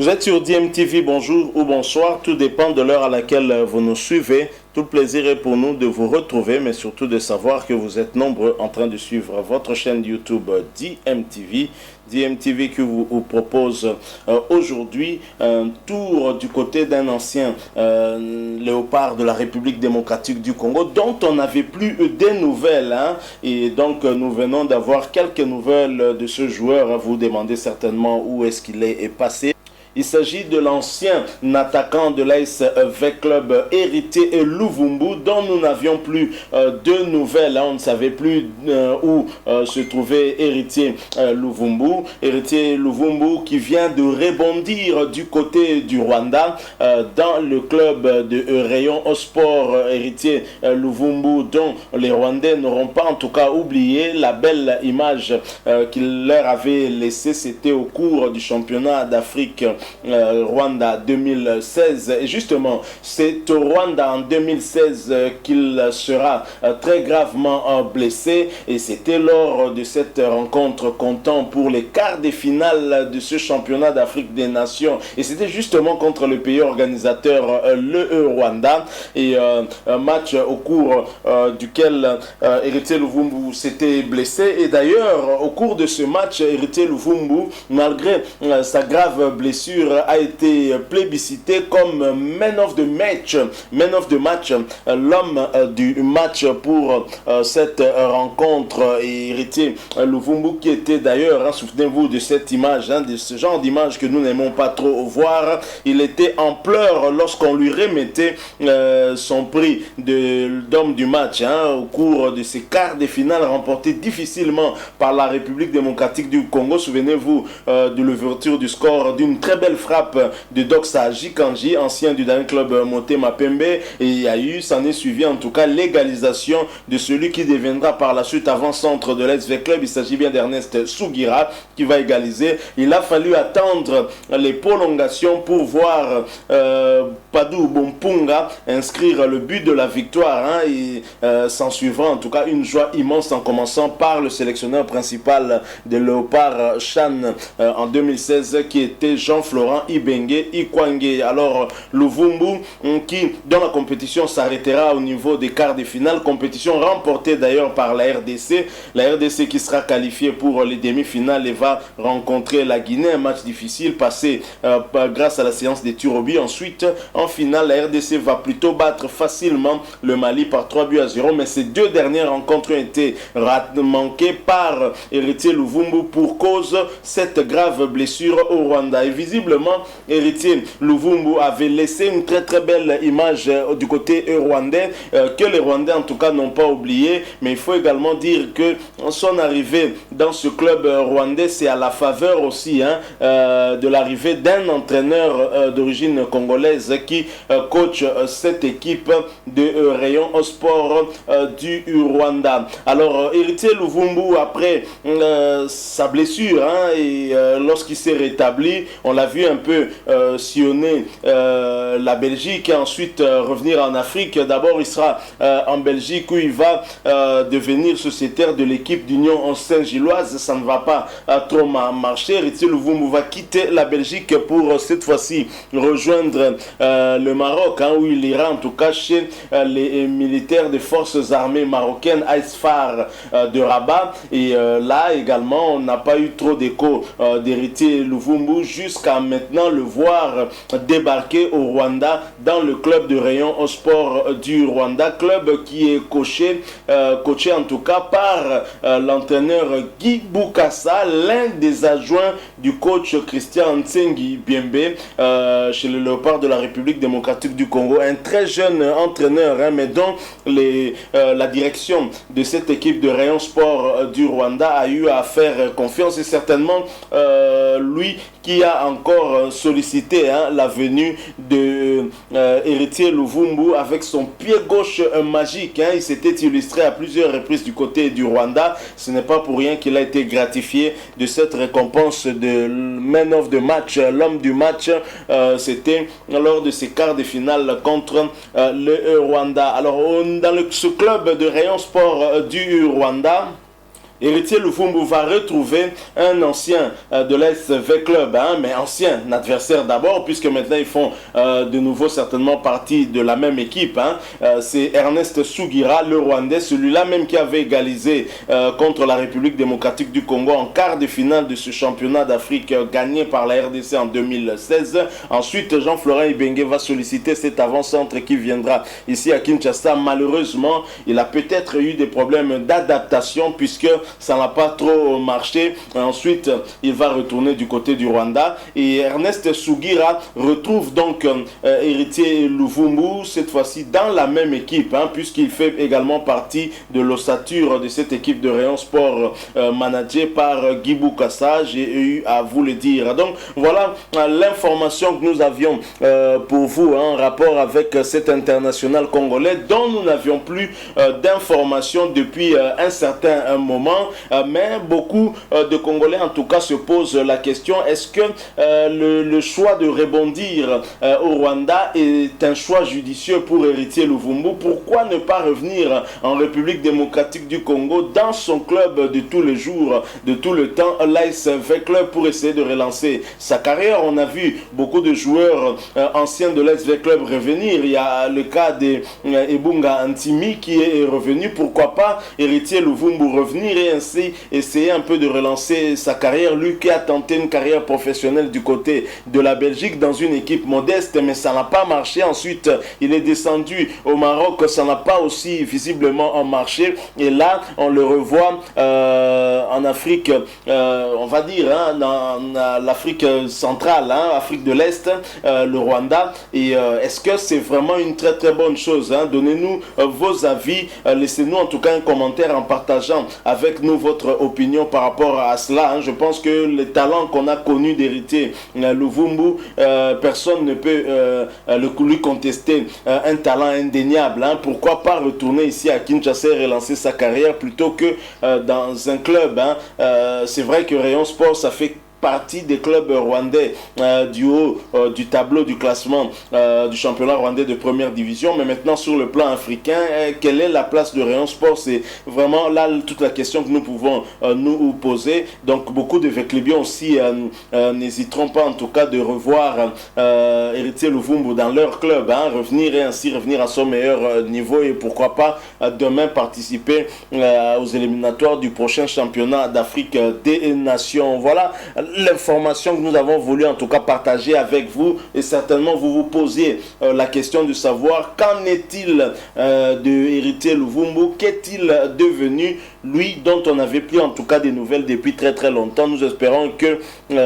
Vous êtes sur DMTV, bonjour ou bonsoir, tout dépend de l'heure à laquelle vous nous suivez. Tout le plaisir est pour nous de vous retrouver, mais surtout de savoir que vous êtes nombreux en train de suivre votre chaîne YouTube DMTV. DMTV qui vous propose aujourd'hui un tour du côté d'un ancien léopard de la République démocratique du Congo dont on n'avait plus des nouvelles. Et donc nous venons d'avoir quelques nouvelles de ce joueur. Vous demandez certainement où est-ce qu'il est passé. Il s'agit de l'ancien attaquant de l'AS V-Club Héritier Luvumbu dont nous n'avions plus de nouvelles. On ne savait plus où se trouvait Héritier Luvumbu. Héritier Luvumbu qui vient de rebondir du côté du Rwanda dans le club de Rayon au Sport. Héritier Luvumbu dont les Rwandais n'auront pas en tout cas oublié la belle image qu'il leur avait laissée. C'était au cours du championnat d'Afrique Rwanda 2016 et justement c'est au Rwanda en 2016 qu'il sera très gravement blessé et c'était lors de cette rencontre comptant pour les quarts de finale de ce championnat d'Afrique des Nations et c'était justement contre le pays organisateur le Rwanda et un match au cours duquel Héritier Luvumbu s'était blessé et d'ailleurs au cours de ce match Héritier Luvumbu malgré sa grave blessure a été plébiscité comme man of the match, l'homme du match pour cette rencontre. Et Héritier Luvumbu qui était d'ailleurs, souvenez-vous de cette image, de ce genre d'image que nous n'aimons pas trop voir, il était en pleurs lorsqu'on lui remettait son prix d'homme du match au cours de ces quarts de finale remportés difficilement par la République démocratique du Congo. Souvenez-vous de l'ouverture du score d'une très belle frappe de Doxa Jikanji, ancien du dernier club Motema Pembe, et il y a eu, s'en est suivi en tout cas l'égalisation de celui qui deviendra par la suite avant-centre de l'SV Club. Il s'agit bien d'Ernest Sugira qui va égaliser. Il a fallu attendre les prolongations pour voir Padou Bompunga inscrire le but de la victoire et s'en suivra en tout cas une joie immense en commençant par le sélectionneur principal de Léopard Chan en 2016 qui était Jean-Florent Ibenge Ikwange. Alors Luvumbu qui dans la compétition s'arrêtera au niveau des quarts de finale, compétition remportée d'ailleurs par la RDC qui sera qualifiée pour les demi-finales et va rencontrer la Guinée, un match difficile passé grâce à la séance des tirs au but. Ensuite en finale la RDC va plutôt battre facilement le Mali par 3-0, mais ces deux dernières rencontres ont été manquées par Héritier Luvumbu pour cause cette grave blessure au Rwanda. Et visiblement, Héritier Luvumbu avait laissé une très très belle image du côté rwandais, que les Rwandais en tout cas n'ont pas oublié. Mais il faut également dire que son arrivée dans ce club rwandais, c'est à la faveur aussi de l'arrivée d'un entraîneur d'origine congolaise qui coach cette équipe de Rayon au Sport du Rwanda. Alors, Héritier Luvumbu, après sa blessure, et lorsqu'il s'est rétabli, on l'a vu un peu sillonner la Belgique et ensuite revenir en Afrique. D'abord, il sera en Belgique où il va devenir sociétaire de l'équipe d'Union Saint-Gilloise. Ça ne va pas trop marcher. Héritier Luvumbu va quitter la Belgique pour cette fois-ci rejoindre le Maroc, où il ira en tout cas chez les militaires des forces armées marocaines AISFAR de Rabat. Et là également, on n'a pas eu trop d'écho d'Héritier Luvumbu jusqu'à maintenant le voir débarquer au Rwanda dans le club de Rayon au Sport du Rwanda, club qui est coaché en tout cas par l'entraîneur Guy Bukasa, l'un des adjoints du coach Christian Ntsengi Biembe chez le Léopard de la République démocratique du Congo, un très jeune entraîneur mais dont la direction de cette équipe de Rayon Sport du Rwanda a eu à faire confiance et certainement lui qui a encore sollicité la venue de Héritier Luvumbu avec son pied gauche magique. Il s'était illustré à plusieurs reprises du côté du Rwanda. Ce n'est pas pour rien qu'il a été gratifié de cette récompense de man of the match, l'homme du match. C'était lors de ces quarts de finale contre le Rwanda. Alors, dans ce club de Rayon Sport du Rwanda, Héritier Luvumbu va retrouver un ancien de l'SV Club, mais ancien adversaire d'abord, puisque maintenant ils font de nouveau certainement partie de la même équipe. C'est Ernest Sugira, le Rwandais, celui-là même qui avait égalisé contre la République démocratique du Congo en quart de finale de ce championnat d'Afrique gagné par la RDC en 2016. Ensuite, Jean-Florent Ibenge va solliciter cet avant-centre qui viendra ici à Kinshasa. Malheureusement, il a peut-être eu des problèmes d'adaptation puisque ça n'a pas trop marché. Ensuite, il va retourner du côté du Rwanda. Et Ernest Sugira retrouve donc Héritier Luvumbu, cette fois-ci dans la même équipe, puisqu'il fait également partie de l'ossature de cette équipe de Rayon Sport managée par Guy Boukassa. J'ai eu à vous le dire. Donc, voilà l'information que nous avions pour vous en rapport avec cet international congolais dont nous n'avions plus d'informations depuis un certain moment. Mais beaucoup de Congolais en tout cas se posent la question, est-ce que le choix de rebondir au Rwanda est un choix judicieux pour Héritier Luvumbu? Pourquoi ne pas revenir en République démocratique du Congo dans son club de tous les jours, de tout le temps, l'ASV Club, pour essayer de relancer sa carrière? On a vu beaucoup de joueurs anciens de l'ASV Club revenir. Il y a le cas de Ebunga Antimi qui est revenu. Pourquoi pas Héritier Luvumbu revenir et ainsi essayer un peu de relancer sa carrière, lui qui a tenté une carrière professionnelle du côté de la Belgique dans une équipe modeste, mais ça n'a pas marché. Ensuite, il est descendu au Maroc, ça n'a pas aussi visiblement marché, et là, on le revoit en Afrique, on va dire, dans l'Afrique centrale, Afrique de l'Est, le Rwanda. Et est-ce que c'est vraiment une très très bonne chose? Donnez-nous vos avis, laissez-nous en tout cas un commentaire en partageant avec nous votre opinion par rapport à cela. Je pense que les talents qu'on a connus d'Héritier Luvumbu, personne ne peut lui contester un talent indéniable. Pourquoi pas retourner ici à Kinshasa et relancer sa carrière plutôt que dans un club. C'est vrai que Rayon Sport, ça fait partie des clubs rwandais du haut du tableau du classement du championnat rwandais de première division, mais maintenant sur le plan africain, quelle est la place de Rayon Sport? C'est vraiment là toute la question que nous pouvons nous poser. Donc beaucoup de Véclébiens aussi n'hésiteront pas en tout cas de revoir Héritier Luvumbu dans leur club, revenir et ainsi revenir à son meilleur niveau, et pourquoi pas demain participer aux éliminatoires du prochain championnat d'Afrique des Nations. Voilà l'information que nous avons voulu en tout cas partager avec vous, et certainement vous vous posiez la question de savoir qu'en est-il de Héritier Luvumbu, qu'est-il devenu, lui dont on n'avait plus en tout cas des nouvelles depuis très très longtemps. Nous espérons que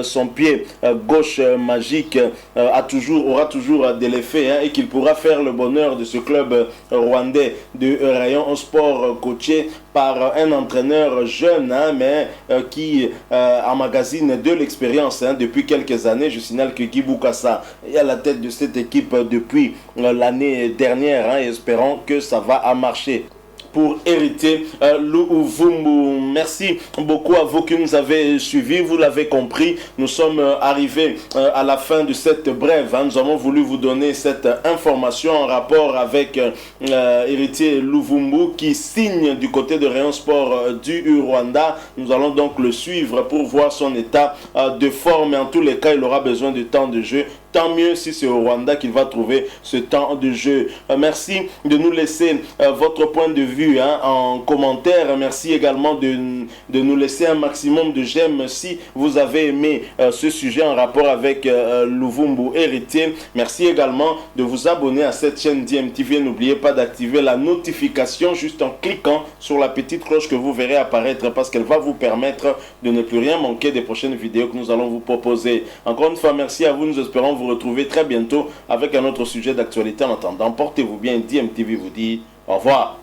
son pied gauche magique aura toujours de l'effet, et qu'il pourra faire le bonheur de ce club rwandais de Rayon Sport coaché par un entraîneur jeune, mais qui emmagasine de l'expérience depuis quelques années. Je signale que Guy Boukassa est à la tête de cette équipe depuis l'année dernière, et espérons que ça va marcher pour Héritier Luvumbu. Merci beaucoup à vous qui nous avez suivis. Vous l'avez compris, nous sommes arrivés à la fin de cette brève. Nous avons voulu vous donner cette information en rapport avec Héritier Luvumbu qui signe du côté de Rayon Sport du Rwanda. Nous allons donc le suivre pour voir son état de forme. Et en tous les cas, il aura besoin de temps de jeu. Tant mieux si c'est au Rwanda qu'il va trouver ce temps de jeu. Merci de nous laisser votre point de vue en commentaire. Merci également de nous laisser un maximum de j'aime si vous avez aimé ce sujet en rapport avec Luvumbu Héritier. Merci également de vous abonner à cette chaîne DMTV. N'oubliez pas d'activer la notification juste en cliquant sur la petite cloche que vous verrez apparaître, parce qu'elle va vous permettre de ne plus rien manquer des prochaines vidéos que nous allons vous proposer. Encore une fois, merci à vous. Nous espérons vous retrouver très bientôt avec un autre sujet d'actualité. En attendant, portez-vous bien. DMTV vous dit au revoir.